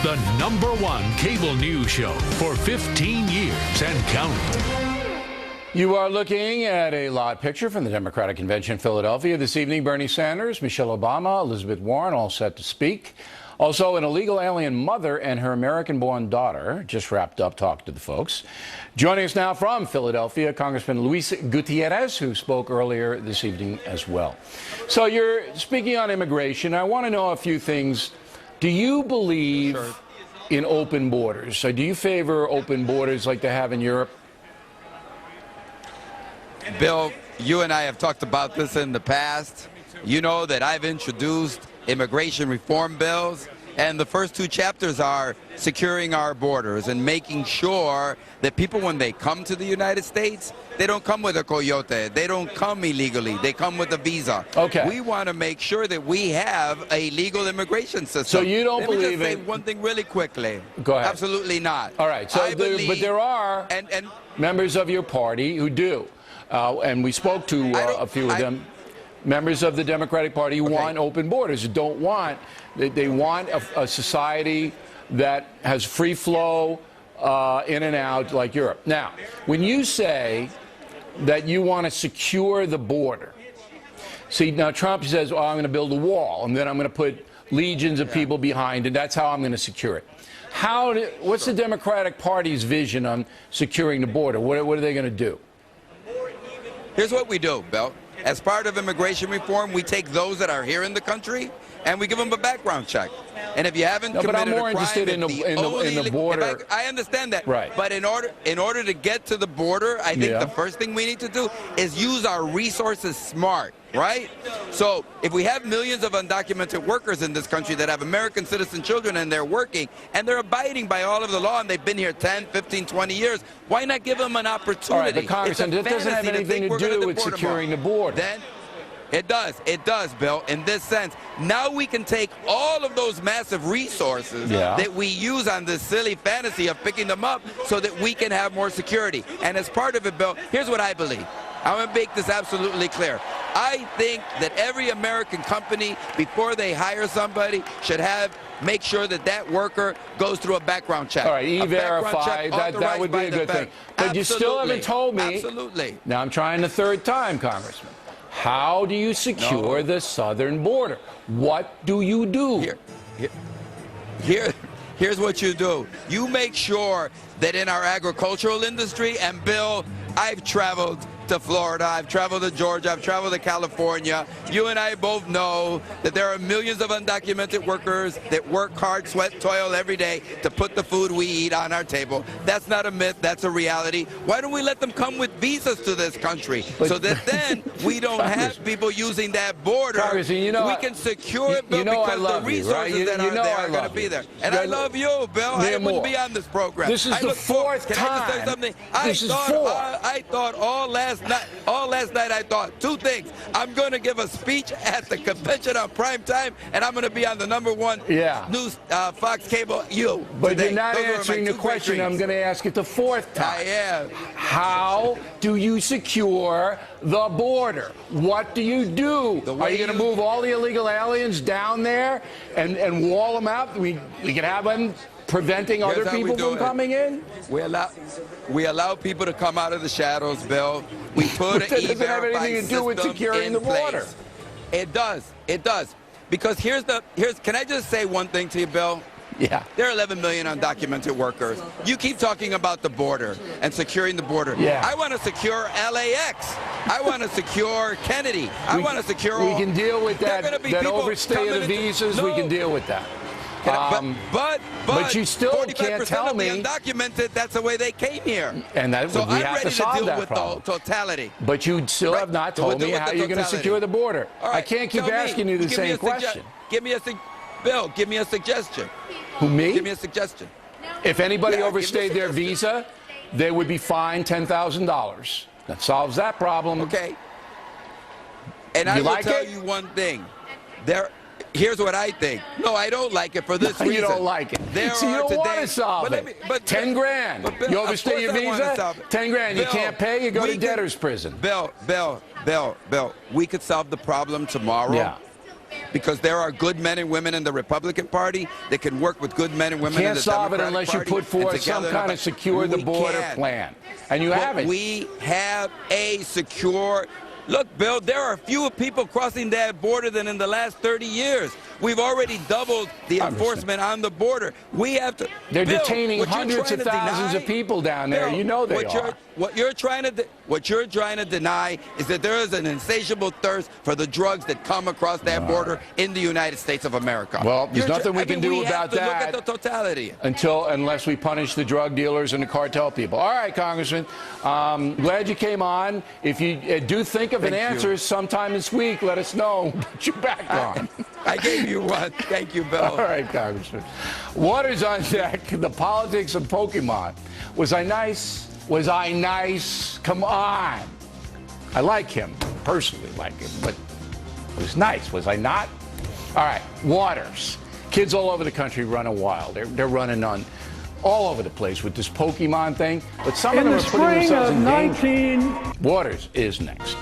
the #1 cable news show for 15 years and counting. You are looking at a live picture from the Democratic Convention in Philadelphia this evening. Bernie Sanders, Michelle Obama, Elizabeth Warren all set to speak. Also, an illegal alien mother and her American-born daughter just wrapped up talking to the folks. Joining us now from Philadelphia, Congressman Roach Gutierrez, who spoke earlier this evening as well. So you're speaking on immigration. I want to know a few things. Do you believe in open borders? So do you favor open borders like they have in Europe? Bill, you and I have talked about this in the past. You know that I've introduced immigration reform bills, and the first two chapters are securing our borders and making sure that people, when they come to the United States, they don't come with a coyote. They don't come illegally. They come with a visa. Okay. We want to make sure that we have a legal immigration system. So you don't Let me believe just say it? One thing really quickly. Go ahead. Absolutely not. All right. So but there are members of your party who do. And we spoke to a few of them. Members of the Democratic Party who want open borders, don't want, they want a society that has free flow in and out like Europe. Now, when you say that you want to secure the border, see, now Trump says, oh, I'm going to build a wall, and then I'm going to put legions of people behind it. That's how I'm going to secure it. What's the Democratic Party's vision on securing the border? What are they going to do? Here's what we do, Bill. As part of immigration reform, we take those that are here in the country and we give them a background check. And if you haven't committed but I'm more a crime, interested in the border. I understand that. Right. But in order to get to the border, I think the first thing we need to do is use our resources smart, right? So if we have millions of undocumented workers in this country that have American citizen children and they're working and they're abiding by all of the law and they've been here 10, 15, 20 years, why not give them an opportunity? All right, but Congressman, that doesn't have anything to do with securing the border. Then it does, Bill, in this sense. Now we can take all of those massive resources that we use on this silly fantasy of picking them up so that we can have more security. And as part of it, Bill, here's what I believe. I'm going to make this absolutely clear. I think that every American company, before they hire somebody, should make sure that that worker goes through a background check. All right, E-Verify, that would be a good thing. But you still haven't told me. Absolutely. Now I'm trying the third time, Congressman. How do you secure the southern border? What do you do? Here's what you do. You make sure that in our agricultural industry, and Bill, I've traveled to Florida, I've traveled to Georgia, I've traveled to California. You and I both know that there are millions of undocumented workers that work hard, sweat, toil every day to put the food we eat on our table. That's not a myth, that's a reality. Why don't we let them come with visas to this country so that then we don't have people using that border? You know, we can secure it, Bill, because the resources that are there are going to be there. And I love you, Bill. I wouldn't be on this program. This is the fourth time. Can I just say something? I thought all last night I thought two things. I'm going to give a speech at the convention on prime time, and I'm going to be on the #1 news Fox Cable. But today. you're not answering the question. I'm going to ask it the fourth time. I am. How do you secure the border? What do you do? Are you going to move all the illegal aliens down there and wall them out? We can have them preventing other people from coming in? We allow people to come out of the shadows, Bill. We put an E-Verify doesn't have anything to do with securing the border. It does. It does. Because can I just say one thing to you, Bill? Yeah. There are 11 million undocumented workers. You keep talking about the border and securing the border. Yeah. I want to secure LAX. I want to secure Kennedy. I want to secure We can deal with that overstay of the visas. We can deal with that. But you still can't tell me. Of the undocumented, that's the way they came here. And we have to solve that problem. The totality. But you still have not told me how you're going to secure the border. Right, I can't keep asking you the same question. Bill, give me a suggestion. Who, me? Give me a suggestion. If anybody overstayed their visa, they would be fined $10,000. That solves that problem. Okay. And I will tell you one thing. Here's what I think. No, I don't like it for this reason. You don't like it. So you don't want to solve it. But 10 grand. Bill, you overstay your visa, 10 grand. You can't pay, you go to debtor's prison. Bill, we could solve the problem tomorrow. Yeah. because there are good men and women in the Republican Party that can work with good men and women in the Can't solve it Democratic unless Party. you put forth some kind of secure the border plan. And you haven't. We have a secure. Look, Bill, there are fewer people crossing that border than in the last 30 years. We've already doubled the enforcement on the border. We have to. They're Bill, detaining hundreds of thousands of people down there. Bill, You know they are. What you're trying to deny is that there is an insatiable thirst for the drugs that come across that border in the United States of America. Well, there's nothing we can do about that. We have to look at the totality. Unless we punish the drug dealers and the cartel people. All right, Congressman. Glad you came on. If you do think of an answer sometime this week, let us know. Put you back on. I gave you one. Thank you, Bill. All right, Congressman. Water's on deck. The politics of Pokemon. Was I nice? Was I nice? Come on. I like him. Personally like him. But it was nice. Was I not? All right. Waters. Kids all over the country running wild. They're running on all over the place with this Pokemon thing. But some of them are putting themselves in danger. Waters is next.